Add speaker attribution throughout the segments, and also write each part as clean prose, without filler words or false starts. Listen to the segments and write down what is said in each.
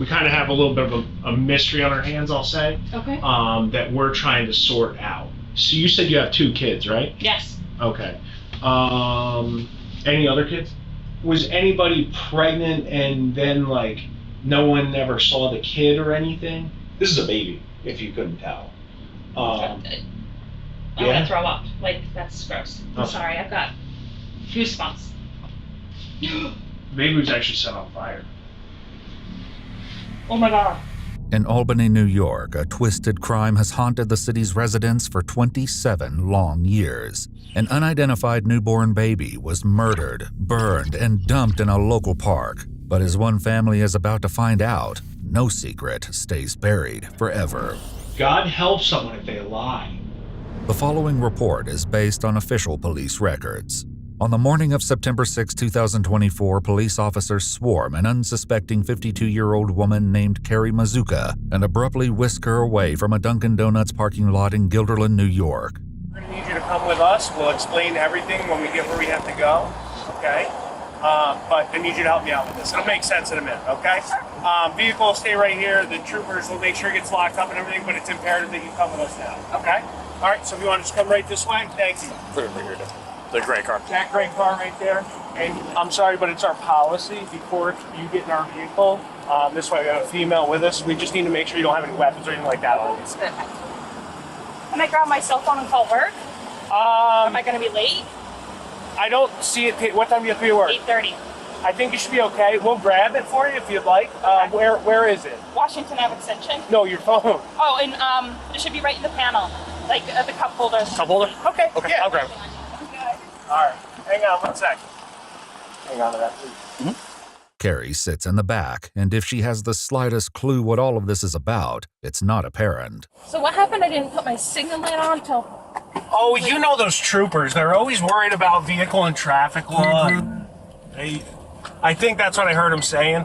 Speaker 1: we kind of have a little bit of a mystery on our hands, I'll say.
Speaker 2: Okay.
Speaker 1: That we're trying to sort out. So you said you have 2 kids, right?
Speaker 2: Yes.
Speaker 1: Okay. Any other kids? Was anybody pregnant and then like no one ever saw the kid or anything? This is a baby, if you couldn't tell.
Speaker 2: I'm gonna throw up. Like, that's gross. I'm sorry, I've got goosebumps.
Speaker 1: The baby was actually set on fire.
Speaker 2: Oh my God.
Speaker 3: In Albany, New York, a twisted crime has haunted the city's residents for 27 long years. An unidentified newborn baby was murdered, burned, and dumped in a local park. But as one family is about to find out, no secret stays buried forever.
Speaker 1: God help someone if they lie.
Speaker 3: The following report is based on official police records. On the morning of September 6, 2024, police officers swarm an unsuspecting 52-year-old woman named Carrie and abruptly whisk her away from a Dunkin' Donuts parking lot in Guilderland, New York.
Speaker 4: We're going to need you to come with us. We'll explain everything when we get where we have to go, okay? But I need you to help me out with this. It'll make sense in a minute, okay? Vehicle will stay right here. The troopers will make sure it gets locked up and everything, but it's imperative that you come with us now, okay? All right, so if you want to just come right this way, thank you.
Speaker 5: Put it right here, the gray car.
Speaker 4: That gray car right there. And I'm sorry, but it's our policy before you get in our vehicle. This way we have a female with us. We just need to make sure you don't have any weapons or anything like that on you.
Speaker 2: Can I grab my cell phone and call work? Am I gonna be late?
Speaker 4: I don't see it. What time do you have to be at work?
Speaker 2: 8:30.
Speaker 4: I think you should be okay. We'll grab it for you if you'd like.
Speaker 2: Okay.
Speaker 4: Where is it?
Speaker 2: Washington Ave Extension.
Speaker 4: No, your phone.
Speaker 2: Oh, and it should be right in the panel, like the cup holders.
Speaker 5: Cup holder?
Speaker 4: Okay.
Speaker 5: Okay,
Speaker 4: Yeah.
Speaker 5: I'll grab it.
Speaker 4: All right. Hang on 1 second. Hang on to that, please.
Speaker 3: Carrie sits in the back, and if she has the slightest clue what all of this is about, it's not apparent.
Speaker 2: So what happened? I didn't put my signal light on until...
Speaker 4: Oh, you know those troopers. They're always worried about vehicle and traffic law. I think that's what I heard him saying.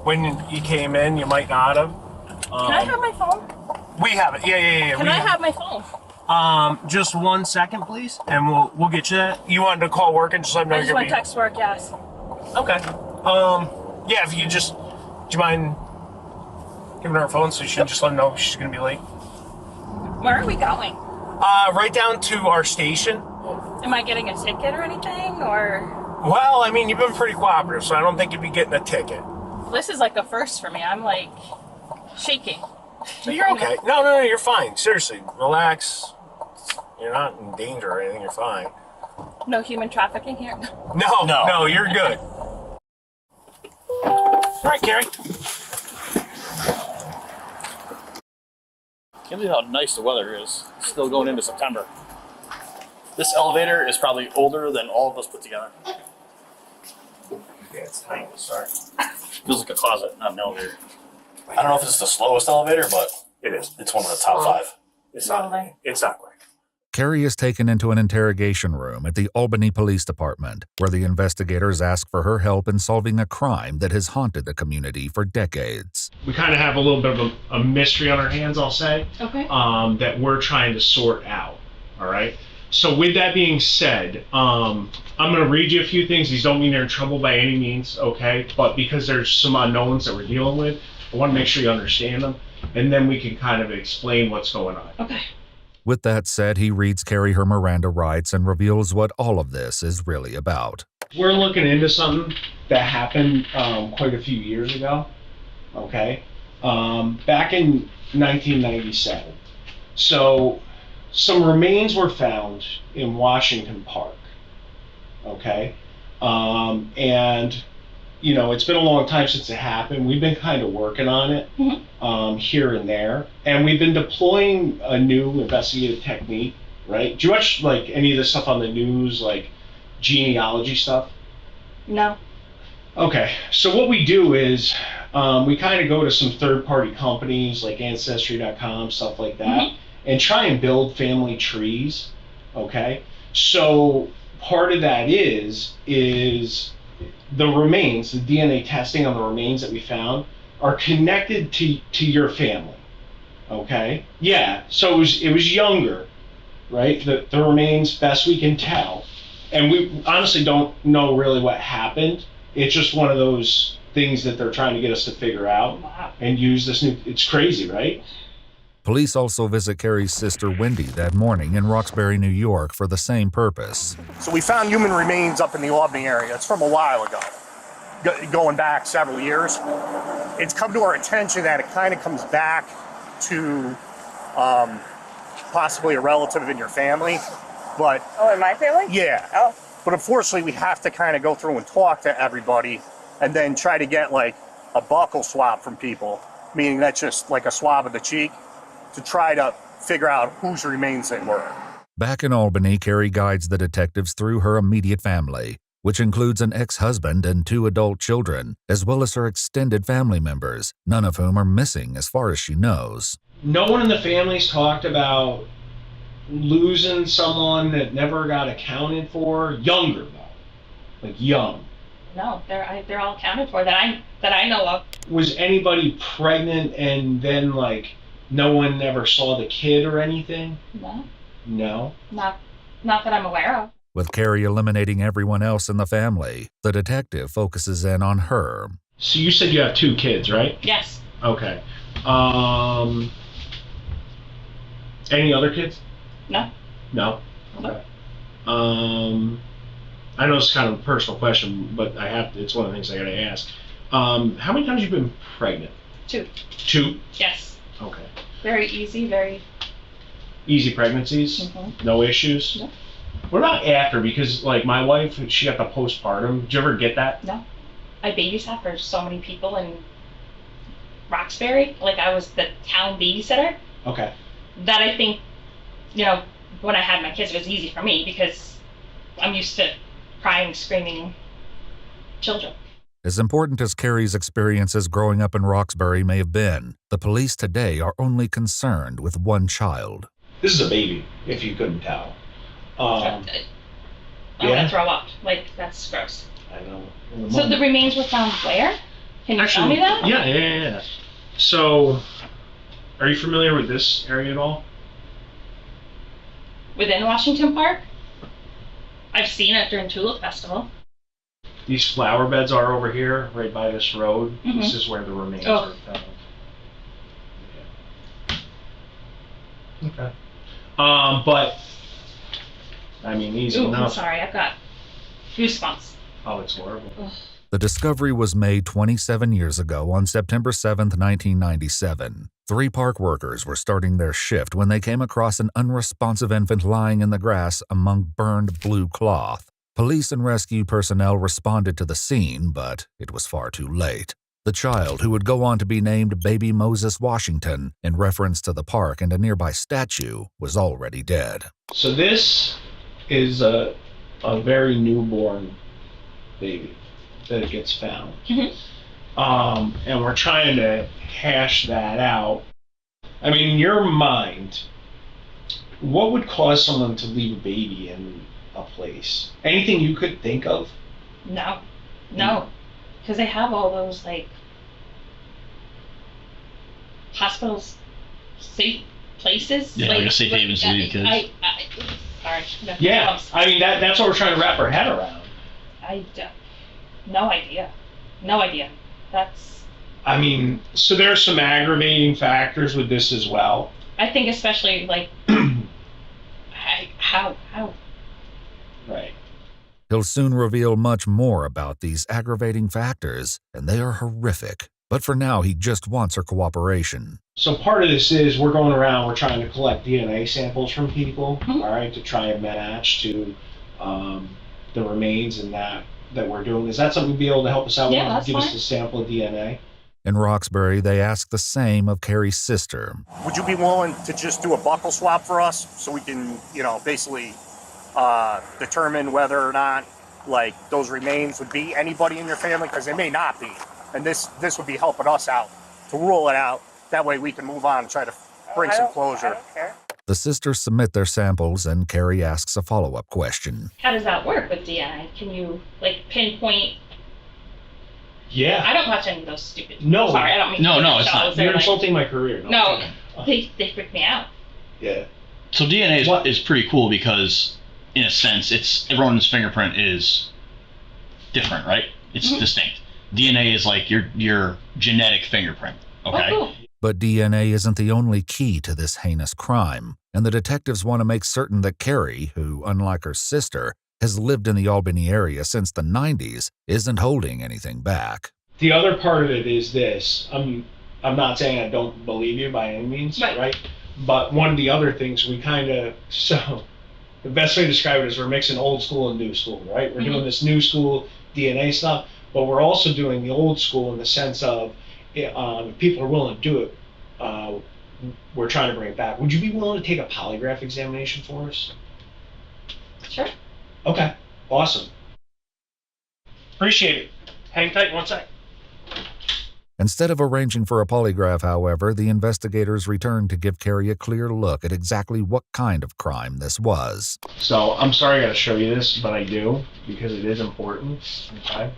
Speaker 4: When you came in, you might not have.
Speaker 2: Can I have my phone?
Speaker 4: We have it. Yeah.
Speaker 2: Can I have my phone?
Speaker 4: Just 1 second, please, and we'll get you that. You wanted to call work and just let me know
Speaker 2: I just want to text work, yes.
Speaker 4: Okay. Yeah, if you just, do you mind giving her a phone so she can just let them know she's gonna be late?
Speaker 2: Where are we going?
Speaker 4: Right down to our station.
Speaker 2: Am I getting a ticket or anything, or?
Speaker 4: Well, I mean, you've been pretty cooperative, so I don't think you'd be getting a ticket.
Speaker 2: This is like a first for me. I'm like shaking.
Speaker 4: So you're okay. No, you're fine. Seriously, relax. You're not in danger or anything. You're fine.
Speaker 2: No human trafficking here?
Speaker 4: No, you're good. All right, Carrie.
Speaker 5: Can't believe how nice the weather is. Still going into September. This elevator is probably older than all of us put together.
Speaker 4: Yeah, it's tiny. Sorry.
Speaker 5: Feels like a closet, not an elevator.
Speaker 6: I don't know if it's the slowest elevator, but
Speaker 4: It is.
Speaker 6: it's one of the top 5.
Speaker 4: It's not. It's not quick.
Speaker 3: Carrie is taken into an interrogation room at the Albany Police Department, where the investigators ask for her help in solving a crime that has haunted the community for decades.
Speaker 1: We kind of have a little bit of a mystery on our hands, I'll say.
Speaker 2: Okay.
Speaker 1: That we're trying to sort out. All right. So with that being said, I'm going to read you a few things. These don't mean you're in trouble by any means, okay? But because there's some unknowns that we're dealing with, I want to make sure you understand them, and then we can kind of explain what's going on.
Speaker 2: Okay.
Speaker 3: With that said, he reads Carrie her Miranda rights and reveals what all of this is really about.
Speaker 1: We're looking into something that happened quite a few years ago, okay? Back in 1997. So some remains were found in Washington Park, okay? And, you know, it's been a long time since it happened. We've been kind of working on it here and there. And we've been deploying a new investigative technique, right? Do you watch, like, any of the stuff on the news, like genealogy stuff?
Speaker 2: No.
Speaker 1: Okay, so what we do is we kind of go to some third-party companies like Ancestry.com, stuff like that, and try and build family trees, okay? So part of that is the remains, the DNA testing on the remains that we found are connected to your family, okay? Yeah, so it was younger, right? The remains, best we can tell. And we honestly don't know really what happened. It's just one of those things that they're trying to get us to figure out
Speaker 2: Wow.
Speaker 1: and use this new. It's crazy, right?
Speaker 3: Police also visit Carrie's sister Wendy that morning in Roxbury, New York for the same purpose.
Speaker 4: So we found human remains up in the Albany area. It's from a while ago, going back several years. It's come to our attention that it kind of comes back to possibly a relative in your family. But
Speaker 7: Oh, in my family?
Speaker 4: yeah.
Speaker 7: Oh.
Speaker 4: But unfortunately, we have to kind of go through and talk to everybody and then try to get like a buccal swab from people, meaning that's just like a swab of the cheek, to try to figure out whose remains they were.
Speaker 3: Back in Albany, Carrie guides the detectives through her immediate family, which includes an ex-husband and 2 adult children, as well as her extended family members, none of whom are missing as far as she knows.
Speaker 1: No one in the family's talked about losing someone that never got accounted for. Younger though, like young.
Speaker 2: No, they're all accounted for that I know of.
Speaker 1: Was anybody pregnant and then like no one ever saw the kid or anything?
Speaker 2: No,
Speaker 1: No.
Speaker 2: not that I'm aware of.
Speaker 3: With Carrie eliminating everyone else in the family, the detective focuses in on her.
Speaker 1: So you said you have 2 kids, right?
Speaker 2: Yes.
Speaker 1: Okay. Any other kids?
Speaker 2: No.
Speaker 1: No. Okay. I know it's kind of a personal question, but it's one of the things I gotta ask. How many times have you been pregnant?
Speaker 2: 2.
Speaker 1: 2?
Speaker 2: Yes.
Speaker 1: Okay.
Speaker 2: Very easy. Very.
Speaker 1: Easy pregnancies?
Speaker 2: Mhm.
Speaker 1: No issues?
Speaker 2: No.
Speaker 1: What about after? Because like my wife, she got the postpartum. Did you ever get that?
Speaker 2: No. I babysat for so many people in Roxbury. Like I was the town babysitter.
Speaker 1: Okay.
Speaker 2: That I think, when I had my kids, it was easy for me because I'm used to crying, screaming children.
Speaker 3: As important as Carrie's experiences growing up in Roxbury may have been, the police today are only concerned with one child.
Speaker 1: This is a baby, if you couldn't tell.
Speaker 2: I'm
Speaker 1: yeah.
Speaker 2: gonna throw up. Like that's gross.
Speaker 1: I know.
Speaker 2: So the remains were found where? Can you tell me that?
Speaker 1: Yeah. So, are you familiar with this area at all?
Speaker 2: Within Washington Park? I've seen it during Tulip Festival.
Speaker 1: These flower beds are over here, right by this road.
Speaker 2: Mhm.
Speaker 1: This is where the remains
Speaker 2: Oh.
Speaker 1: are found. Okay. But I mean, easy
Speaker 2: Ooh, I'm
Speaker 1: enough.
Speaker 2: sorry, I've got goosebumps.
Speaker 1: Oh, it's horrible.
Speaker 2: Ugh.
Speaker 3: The discovery was made 27 years ago on September 7, 1997. 3 park workers were starting their shift when they came across an unresponsive infant lying in the grass among burned blue cloth. Police and rescue personnel responded to the scene, but it was far too late. The child, who would go on to be named Baby Moses Washington in reference to the park and a nearby statue, was already dead.
Speaker 1: So this is a very newborn baby that it gets found.
Speaker 2: Mhm.
Speaker 1: And we're trying to hash that out. I mean, in your mind, what would cause someone to leave a baby in a place? Anything you could think of?
Speaker 2: No. Because they have all those, like, hospitals, safe places.
Speaker 5: Yeah, like a safe haven for your kids.
Speaker 2: Sorry. No,
Speaker 1: Yeah, I mean, that's what we're trying to wrap our head around.
Speaker 2: No idea. No idea. That's,
Speaker 1: I mean, so there's some aggravating factors with this as well.
Speaker 2: I think especially, like, how?
Speaker 1: Right.
Speaker 3: He'll soon reveal much more about these aggravating factors, and they are horrific. But for now, he just wants her cooperation.
Speaker 1: So part of this is we're going around, we're trying to collect DNA samples from people,
Speaker 2: Mhm.
Speaker 1: all right, to try and match to the remains and that we're doing. Is that something you'd be able to help us out
Speaker 2: Yeah,
Speaker 1: with?
Speaker 2: that's
Speaker 1: Give us
Speaker 2: fine.
Speaker 1: a sample of DNA?
Speaker 3: In Roxbury, they ask the same of Carrie's sister.
Speaker 4: Would you be willing to just do a buccal swab for us so we can, basically determine whether or not, like, those remains would be anybody in your family? Because they may not be. And this would be helping us out to rule it out. That way we can move on and try to bring some
Speaker 7: I
Speaker 4: closure.
Speaker 7: don't care.
Speaker 3: The sisters submit their samples, and Carrie asks a follow-up question.
Speaker 2: How does that work with DNA? Can you, like, pinpoint?
Speaker 1: Yeah.
Speaker 2: I don't watch any of those stupid.
Speaker 1: No.
Speaker 2: Sorry, I don't mean.
Speaker 5: No,
Speaker 2: to
Speaker 5: it's
Speaker 2: shows.
Speaker 5: not.
Speaker 2: They're
Speaker 1: You're
Speaker 2: like,
Speaker 1: insulting my career.
Speaker 2: No, they freak me out.
Speaker 1: Yeah.
Speaker 5: So DNA
Speaker 1: What?
Speaker 5: is pretty cool because, in a sense, everyone's fingerprint is different, right? It's
Speaker 2: Mhm.
Speaker 5: distinct. DNA is like your genetic fingerprint. Okay.
Speaker 2: Oh, cool.
Speaker 3: But DNA isn't the only key to this heinous crime, and the detectives want to make certain that Carrie, who, unlike her sister, has lived in the Albany area since the 90s, isn't holding anything back.
Speaker 1: The other part of it is this. I'm not saying I don't believe you by any means, right? But one of the other things so the best way to describe it is we're mixing old school and new school, right? We're doing this new school DNA stuff, but we're also doing the old school in the sense of if people are willing to do it, we're trying to bring it back. Would you be willing to take a polygraph examination for us?
Speaker 2: Sure.
Speaker 1: Okay, awesome.
Speaker 4: Appreciate it. Hang tight 1 sec.
Speaker 3: Instead of arranging for a polygraph, however, the investigators returned to give Carrie a clear look at exactly what kind of crime this was.
Speaker 1: So I'm sorry I gotta show you this, but I do, because it is important. Okay.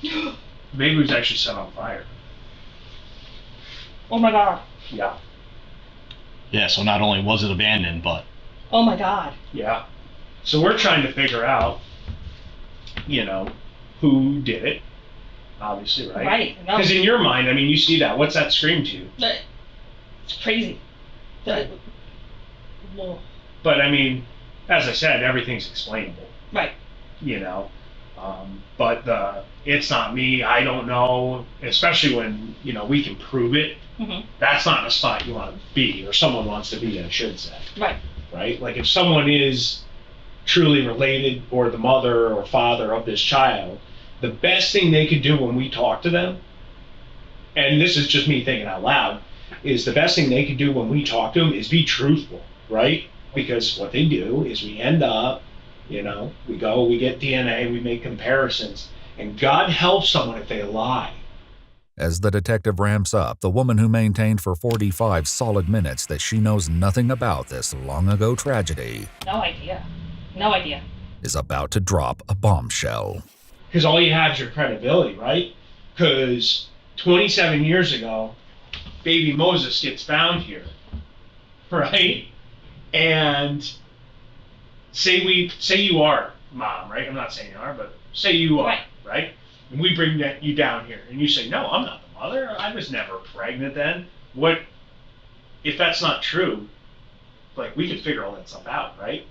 Speaker 1: The baby was actually set on fire.
Speaker 2: Oh my God.
Speaker 1: Yeah.
Speaker 5: Yeah. So not only was it abandoned, but
Speaker 2: Oh my God.
Speaker 1: Yeah. So we're trying to figure out, who did it. Obviously, right?
Speaker 2: Right. No.
Speaker 1: Because in your mind, I mean, you see that. What's that scream to you?
Speaker 2: It's crazy.
Speaker 1: Right.
Speaker 2: Well,
Speaker 1: But I mean, as I said, everything's explainable.
Speaker 2: right.
Speaker 1: But it's not me. I don't know. Especially when we can prove it.
Speaker 2: Mm-hmm.
Speaker 1: That's not a spot you want to be, or someone wants to be. I should say.
Speaker 2: Right.
Speaker 1: Right. Like if someone is truly related, or the mother or father of this child, the best thing they could do when we talk to them, and this is just me thinking out loud, is the best thing they could do when we talk to them is be truthful, right? Because what they do is we end up, we get DNA, we make comparisons, and God helps someone if they lie.
Speaker 3: As the detective ramps up, the woman who maintained for 45 solid minutes that she knows nothing about this long-ago tragedy
Speaker 2: No idea. No idea.
Speaker 3: is about to drop a bombshell.
Speaker 1: Because all you have is your credibility, right? Because 27 years ago, baby Moses gets found here, right? And say you are mom, right? I'm not saying you are, but say you are, right? And we bring you down here, and you say, no, I'm not the mother. I was never pregnant then. What if that's not true? Like, we could figure all that stuff out, right?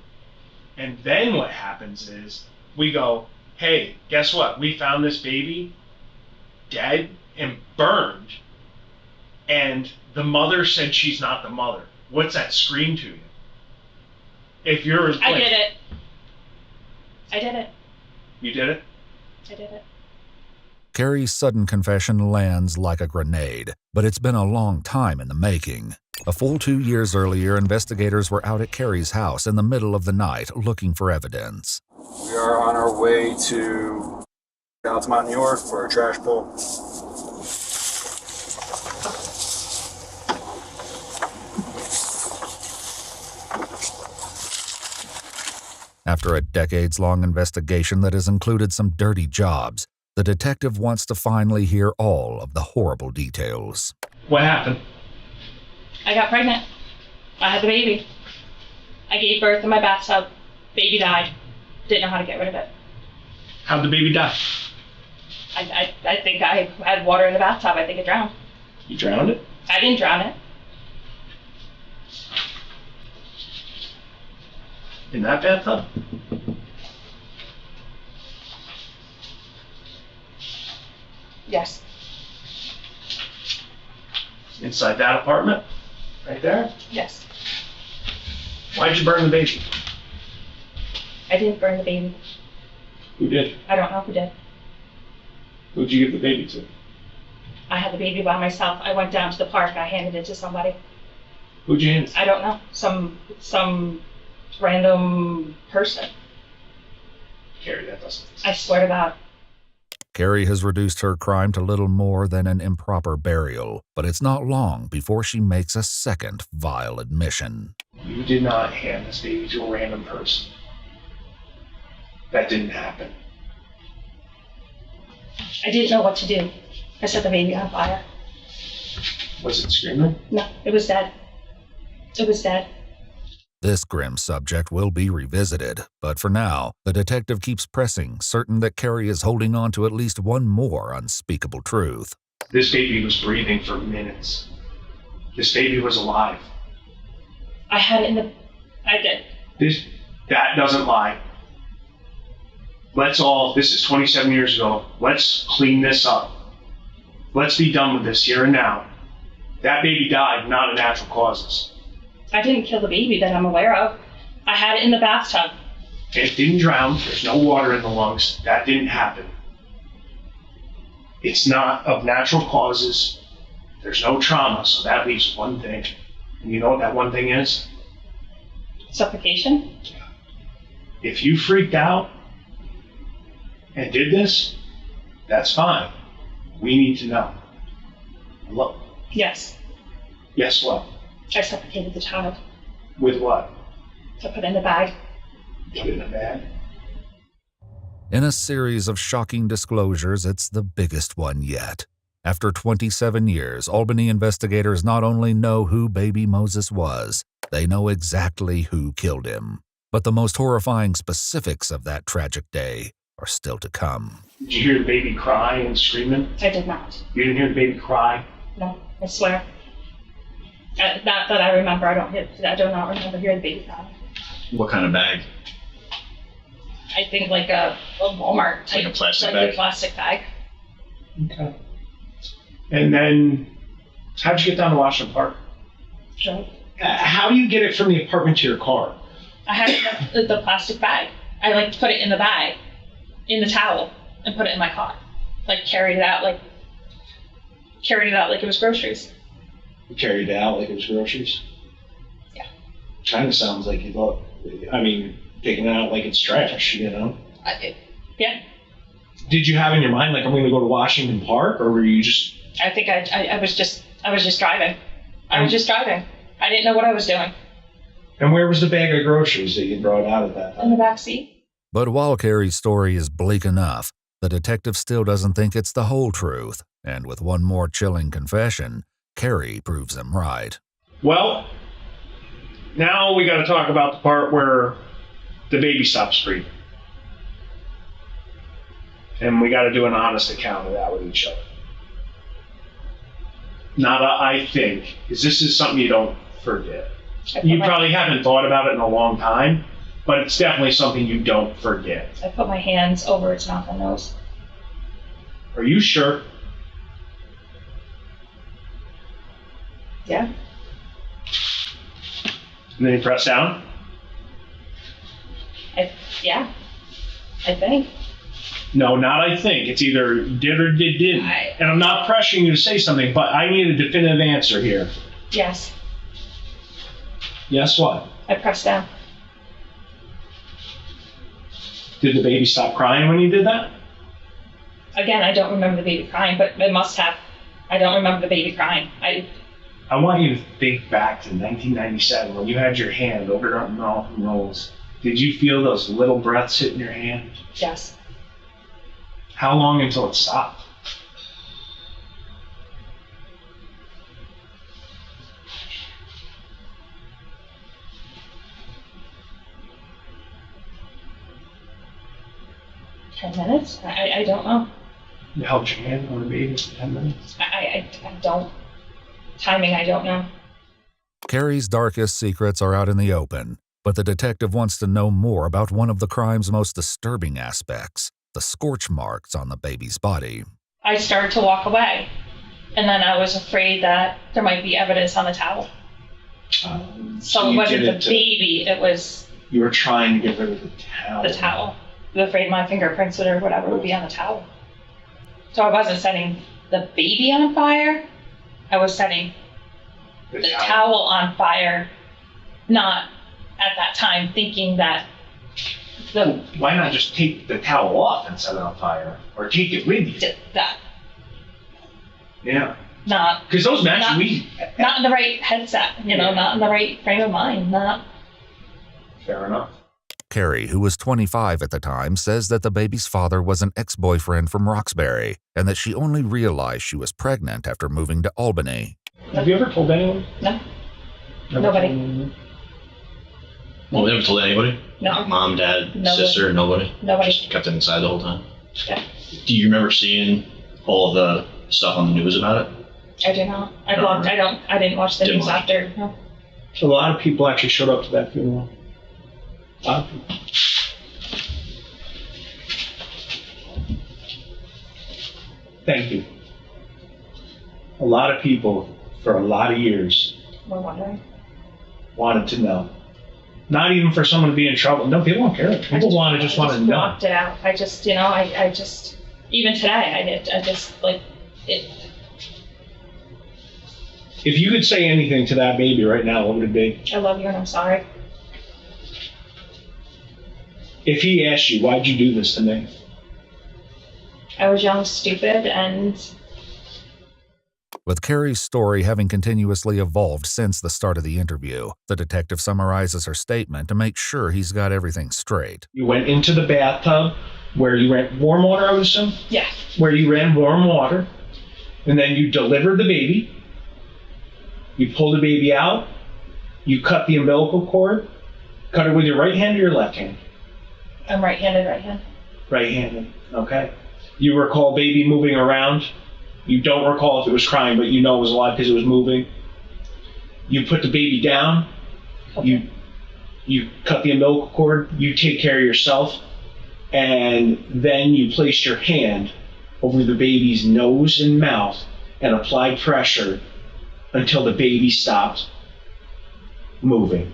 Speaker 1: And then what happens is we go, hey, guess what? We found this baby dead and burned, and the mother said she's not the mother. What's that scream to you? If you're
Speaker 2: I did it. I did it.
Speaker 1: You did it?
Speaker 2: I did it.
Speaker 3: Carrie's sudden confession lands like a grenade, but it's been a long time in the making. A full 2 years earlier, investigators were out at Carrie's house in the middle of the night looking for evidence.
Speaker 7: We are on our way to Altamont, New York for a trash pull.
Speaker 3: After a decades-long investigation that has included some dirty jobs, the detective wants to finally hear all of the horrible details.
Speaker 1: What happened?
Speaker 2: I got pregnant. I had the baby. I gave birth in my bathtub. Baby died. Didn't know how to get rid of it.
Speaker 1: How'd the baby die?
Speaker 2: I think I had water in the bathtub. I think it drowned.
Speaker 1: You drowned it?
Speaker 2: I didn't drown it.
Speaker 1: In that bathtub?
Speaker 2: Yes.
Speaker 1: Inside that apartment? Right there?
Speaker 2: Yes.
Speaker 1: Why'd you burn the baby?
Speaker 2: I didn't burn the baby.
Speaker 1: Who did?
Speaker 2: I don't know who did.
Speaker 1: Who'd you give the baby to?
Speaker 2: I had the baby by myself. I went down to the park. I handed it to somebody.
Speaker 1: Who'd you hand it to?
Speaker 2: I don't know. Some random person.
Speaker 1: Carrie, that doesn't.
Speaker 2: I swear to God.
Speaker 3: Carrie has reduced her crime to little more than an improper burial, but it's not long before she makes a second vile admission.
Speaker 1: You did not hand this baby to a random person. That didn't happen.
Speaker 2: I didn't know what to do. I set the baby on fire.
Speaker 1: Was it screaming?
Speaker 2: No, it was dead. It was dead.
Speaker 3: This grim subject will be revisited, but for now, the detective keeps pressing, certain that Carrie is holding on to at least one more unspeakable truth.
Speaker 1: This baby was breathing for minutes. This baby was alive.
Speaker 2: I had it in the... I did.
Speaker 1: That doesn't lie. This is 27 years ago. Let's clean this up. Let's be done with this here and now. That baby died, not of natural causes.
Speaker 2: I didn't kill the baby that I'm aware of. I had it in the bathtub.
Speaker 1: It didn't drown. There's no water in the lungs. That didn't happen. It's not of natural causes. There's no trauma, so that leaves one thing. And you know what that one thing is?
Speaker 2: Suffocation?
Speaker 1: If you freaked out and did this, that's fine. We need to know. Look.
Speaker 2: Yes.
Speaker 1: Yes, what?
Speaker 2: I suffocated the child.
Speaker 1: With what?
Speaker 2: To put in the bag.
Speaker 1: Put it in a bag?
Speaker 3: In a series of shocking disclosures, it's the biggest one yet. After 27 years, Albany investigators not only know who baby Moses was, they know exactly who killed him. But the most horrifying specifics of that tragic day are still to come.
Speaker 1: Did you hear the baby cry and screaming?
Speaker 2: I did not.
Speaker 1: You didn't hear the baby cry?
Speaker 2: No, I swear. Not that I remember. I do not remember hearing the baby cry.
Speaker 6: What kind of bag?
Speaker 2: I think like a Walmart type.
Speaker 6: Like a plastic
Speaker 2: like
Speaker 6: bag?
Speaker 2: A plastic bag.
Speaker 1: Okay. And then, how'd you get down to Washington Park?
Speaker 2: Sure.
Speaker 1: How do you get it from the apartment to your car?
Speaker 2: I had the plastic bag. I put it in the bag, in the towel, and put it in my car. Carried it out like it was groceries.
Speaker 1: You carried it out like it was groceries?
Speaker 2: Yeah.
Speaker 1: Kind of sounds like taking it out like it's trash, you know?
Speaker 2: Yeah.
Speaker 1: Did you have in your mind, I'm going to go to Washington Park, or were you just...
Speaker 2: I think I was just driving. I was just driving. I didn't know what I was doing.
Speaker 1: And where was the bag of groceries that you brought out at that time?
Speaker 2: In the back seat.
Speaker 3: But while Carrie's story is bleak enough, the detective still doesn't think it's the whole truth. And with one more chilling confession, Carrie proves him right.
Speaker 1: Well, now we got to talk about the part where the baby stops breathing. And we got to do an honest account of that with each other. Not I think, because this is something you don't forget. You probably haven't thought about it in a long time, but it's definitely something you don't forget.
Speaker 2: I put my hands over its mouth and nose.
Speaker 1: Are you sure?
Speaker 2: Yeah.
Speaker 1: And then you press down?
Speaker 2: Yeah. I think.
Speaker 1: No, not I think. It's either did or didn't. And I'm not pressuring you to say something, but I need a definitive answer here.
Speaker 2: Yes.
Speaker 1: Yes, what?
Speaker 2: I pressed down.
Speaker 1: Did the baby stop crying when you did that?
Speaker 2: Again, I don't remember the baby crying, but it must have. I don't remember the baby crying.
Speaker 1: I want you to think back to 1997 when you had your hand over your mouth and nose. Did you feel those little breaths hitting your hand?
Speaker 2: Yes.
Speaker 1: How long until it stopped?
Speaker 2: $10 I don't know.
Speaker 1: You held your hand on the baby for 10 minutes?
Speaker 2: I don't. Timing, I don't know.
Speaker 3: Carrie's darkest secrets are out in the open, but the detective wants to know more about one of the crime's most disturbing aspects, the scorch marks on the baby's body.
Speaker 2: I started to walk away, and then I was afraid that there might be evidence on the towel. So it wasn't the baby, it was...
Speaker 1: You were trying to get rid of the towel.
Speaker 2: The towel. I was afraid my fingerprints or whatever would be on the towel. So I wasn't setting the baby on fire, I was setting the towel on fire, not at that time thinking that
Speaker 1: Why not just take the towel off and set it on fire? Or take it with you?
Speaker 2: that
Speaker 1: Yeah.
Speaker 2: not
Speaker 1: Because those match
Speaker 2: not in the right headset, not in the right frame of mind, not.
Speaker 1: Fair enough.
Speaker 3: Carrie, who was 25 at the time, says that the baby's father was an ex-boyfriend from Roxbury and that she only realized she was pregnant after moving to Albany.
Speaker 1: Have you ever told anyone?
Speaker 2: No.
Speaker 1: Never
Speaker 2: Nobody.
Speaker 1: told anyone?
Speaker 6: Well, we never told anybody?
Speaker 2: No.
Speaker 6: Mom, dad,
Speaker 2: Nobody.
Speaker 6: sister, nobody?
Speaker 2: Nobody.
Speaker 6: Just kept it inside the whole time?
Speaker 2: Yeah.
Speaker 6: Do you remember seeing all the stuff on the news about it?
Speaker 2: I do not. I
Speaker 6: No,
Speaker 2: blocked.
Speaker 6: right.
Speaker 2: I didn't watch the
Speaker 6: Didn't
Speaker 2: news
Speaker 6: watch.
Speaker 2: after. No.
Speaker 1: So a lot of people actually showed up to that funeral. A lot of people. Thank you. A lot of people, for a lot of years,
Speaker 2: We're wondering.
Speaker 1: wanted to know. Not even for someone to be in trouble. No, people don't care. People want to know.
Speaker 2: Blocked it out. I just, I just, even today, I just like it.
Speaker 1: If you could say anything to that baby right now, what would it be?
Speaker 2: I love you and I'm sorry.
Speaker 1: If he asked you, why'd you do this to me?
Speaker 2: I was young, stupid, and
Speaker 3: With Carrie's story having continuously evolved since the start of the interview, the detective summarizes her statement to make sure he's got everything straight.
Speaker 1: You went into the bathtub where you ran warm water, I would assume?
Speaker 2: yeah,
Speaker 1: Where you ran warm water, and then you delivered the baby. You pulled the baby out. You cut the umbilical cord. Cut it with your right hand or your left hand?
Speaker 2: I'm right-handed, right hand.
Speaker 1: Right-handed. Okay. You recall baby moving around. You don't recall if it was crying, but you know it was alive because it was moving. You put the baby down. You cut the umbilical cord. You take care of yourself, and then you placed your hand over the baby's nose and mouth and applied pressure until the baby stopped moving.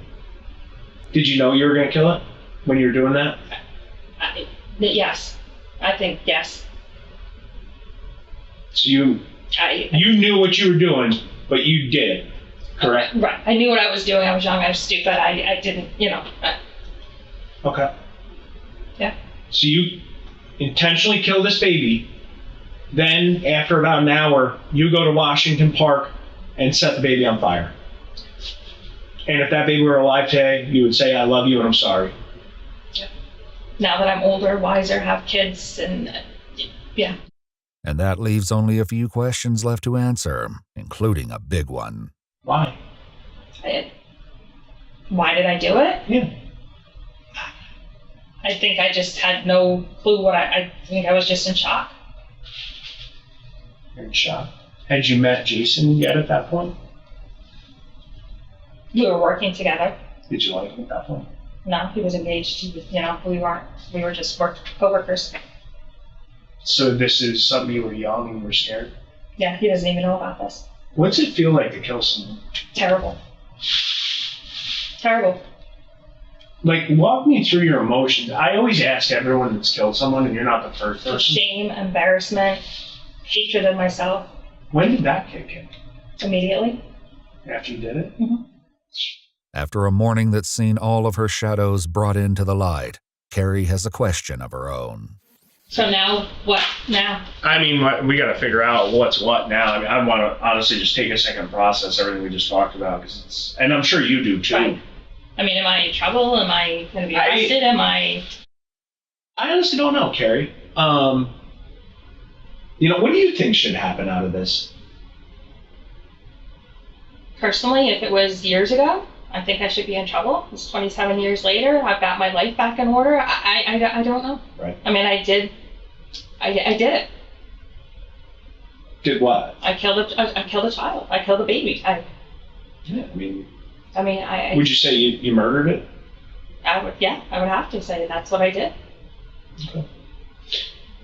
Speaker 1: Did you know you were going to kill it when you were doing that?
Speaker 2: Yes, I think yes.
Speaker 1: So you knew what you were doing, but you did it, correct?
Speaker 2: Right. I knew what I was doing. I was young. I was stupid. I didn't,
Speaker 1: Okay.
Speaker 2: Yeah.
Speaker 1: So you intentionally kill this baby, then after about an hour, you go to Washington Park and set the baby on fire. And if that baby were alive today, you would say, I love you and I'm sorry.
Speaker 2: Now that I'm older, wiser, have kids, and yeah.
Speaker 3: And that leaves only a few questions left to answer, including a big one.
Speaker 1: Why?
Speaker 2: Why did I do it?
Speaker 1: Yeah.
Speaker 2: I think I just had no clue what I think I was just in shock.
Speaker 1: You're in shock. Had you met Jason yet at that point?
Speaker 2: We were working together.
Speaker 1: Did you like him at that point?
Speaker 2: No, he was engaged. He was, we were just co-workers.
Speaker 1: So this is something you were young and you were scared?
Speaker 2: Yeah, he doesn't even know about this.
Speaker 1: What's it feel like to kill someone?
Speaker 2: Terrible. Terrible.
Speaker 1: Like, walk me through your emotions. I always ask everyone that's killed someone, and you're not the first person.
Speaker 2: Shame, embarrassment, hatred of myself.
Speaker 1: When did that kick in?
Speaker 2: Immediately.
Speaker 1: After you did it?
Speaker 2: Mm-hmm.
Speaker 3: After a morning that's seen all of her shadows brought into the light, Carrie has a question of her own.
Speaker 2: So now, what now?
Speaker 1: I mean, we got to figure out what's what now. I mean, I want to honestly just take a second and process everything we just talked about, because it's, and I'm sure you do too.
Speaker 2: Right. I mean, am I in trouble? Am I going to be arrested? I
Speaker 1: honestly don't know, Carrie. What do you think should happen out of this?
Speaker 2: Personally, if it was years ago, I think I should be in trouble. It's 27 years later. I've got my life back in order. I don't know.
Speaker 1: Right.
Speaker 2: I mean, I did it.
Speaker 1: Did what?
Speaker 2: I killed a child. I killed a baby.
Speaker 1: Yeah, I
Speaker 2: mean,
Speaker 1: would you say you murdered it?
Speaker 2: I would have to say that's what I did.
Speaker 1: Okay.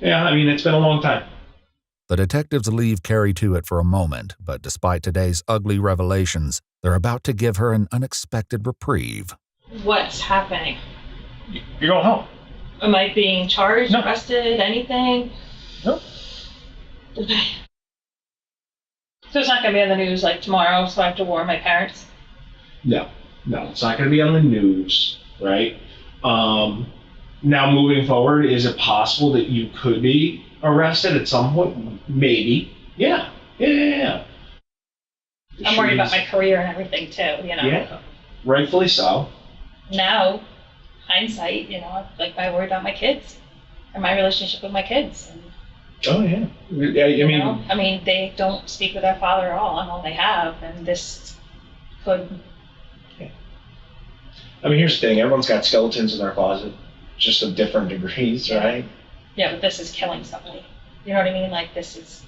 Speaker 1: Yeah, I mean, it's been a long time.
Speaker 3: The detectives leave Carrie to it for a moment, but despite today's ugly revelations, they're about to give her an unexpected reprieve.
Speaker 2: What's happening?
Speaker 1: You're going home.
Speaker 2: Am I being charged,
Speaker 1: No.
Speaker 2: arrested, anything?
Speaker 1: No.
Speaker 2: Okay. So it's not going to be on the news like tomorrow, so I have to warn my parents?
Speaker 1: No, it's not going to be on the news, right? Now, moving forward, is it possible that you could be arrested at some point? Maybe. Yeah.
Speaker 2: I'm worried about my career and everything too,
Speaker 1: Yeah, rightfully so.
Speaker 2: Now, hindsight, I worry about my kids and my relationship with my kids. And,
Speaker 1: Oh, yeah.
Speaker 2: I mean, they don't speak with their father at all. I'm all they have, and this could.
Speaker 1: I mean, here's the thing. Everyone's got skeletons in their closet, just of different degrees, right?
Speaker 2: Yeah, but this is killing somebody. You know what I mean? Like, this is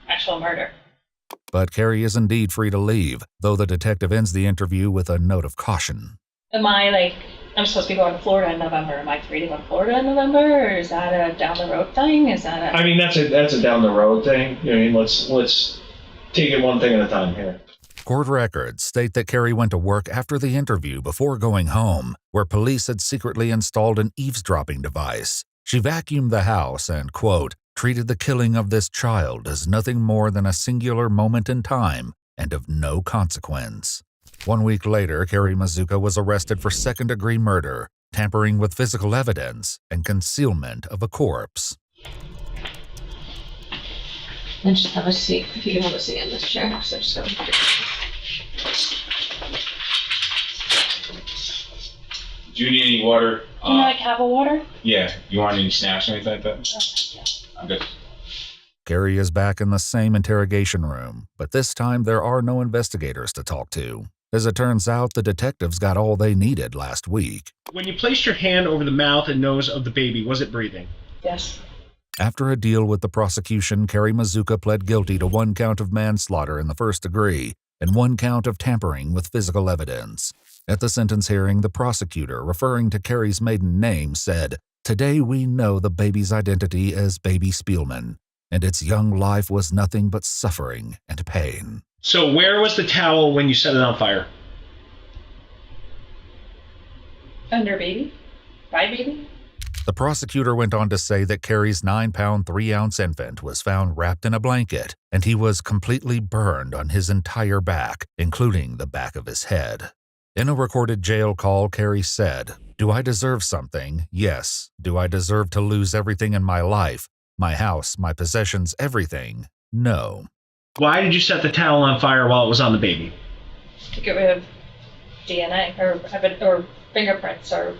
Speaker 2: actual murder.
Speaker 3: But Carrie is indeed free to leave, though the detective ends the interview with a note of caution.
Speaker 2: Am I, like, I'm supposed to be going to Florida in November. Am I free to go to Florida in November? Or is that a down the road thing? Is that a...
Speaker 1: I mean, that's a down the road thing. You know what I mean? Let's take it one thing at a time here.
Speaker 3: Court records state that Carrie went to work after the interview before going home, where police had secretly installed an eavesdropping device. She vacuumed the house and, quote, treated the killing of this child as nothing more than a singular moment in time and of no consequence. 1 week later, Carrie Mazuka was arrested for second-degree murder, tampering with physical evidence, and concealment of a corpse.
Speaker 8: And just have a seat, if you can have a seat in this chair. So just go.
Speaker 9: Do you need any water?
Speaker 2: Can I, like, have a water?
Speaker 9: Yeah. You want any snacks or anything like that?
Speaker 2: Yeah.
Speaker 9: I'm good.
Speaker 3: Carrie is back in the same interrogation room, but this time there are no investigators to talk to. As it turns out, the detectives got all they needed last week.
Speaker 4: When you placed your hand over the mouth and nose of the baby, was it breathing?
Speaker 2: Yes.
Speaker 3: After a deal with the prosecution, Carrie Mazuka pled guilty to 1 count of manslaughter in the first degree and 1 count of tampering with physical evidence. At the sentence hearing, the prosecutor, referring to Carrie's maiden name, said, "Today we know the baby's identity as Baby Spielman, and its young life was nothing but suffering and pain."
Speaker 4: So where was the towel when you set it on fire?
Speaker 2: Under baby? By baby?
Speaker 3: The prosecutor went on to say that Carrie's 9-pound, 3-ounce infant was found wrapped in a blanket, and he was completely burned on his entire back, including the back of his head. In a recorded jail call, Carrie said, "Do I deserve something? Yes. Do I deserve to lose everything in my life? My house, my possessions, everything? No."
Speaker 4: Why did you set the towel on fire while it was on the baby?
Speaker 2: To get rid of DNA or fingerprints, or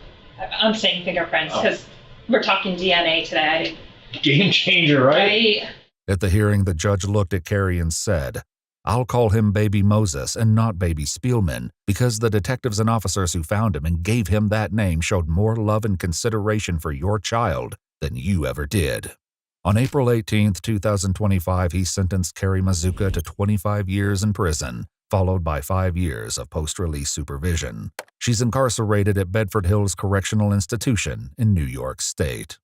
Speaker 2: I'm saying fingerprints because we're talking DNA today. I didn't.
Speaker 1: Game changer, right?
Speaker 2: Right?
Speaker 3: At the hearing, the judge looked at Carrie and said, "I'll call him Baby Moses and not Baby Spielman because the detectives and officers who found him and gave him that name showed more love and consideration for your child than you ever did." On April 18, 2025, he sentenced Carrie Mazuka to 25 years in prison, followed by 5 years of post-release supervision. She's incarcerated at Bedford Hills Correctional Institution in New York State.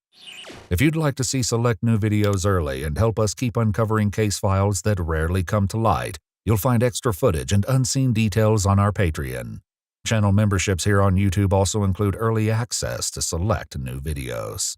Speaker 3: If you'd like to see select new videos early and help us keep uncovering case files that rarely come to light, you'll find extra footage and unseen details on our Patreon. Channel memberships here on YouTube also include early access to select new videos.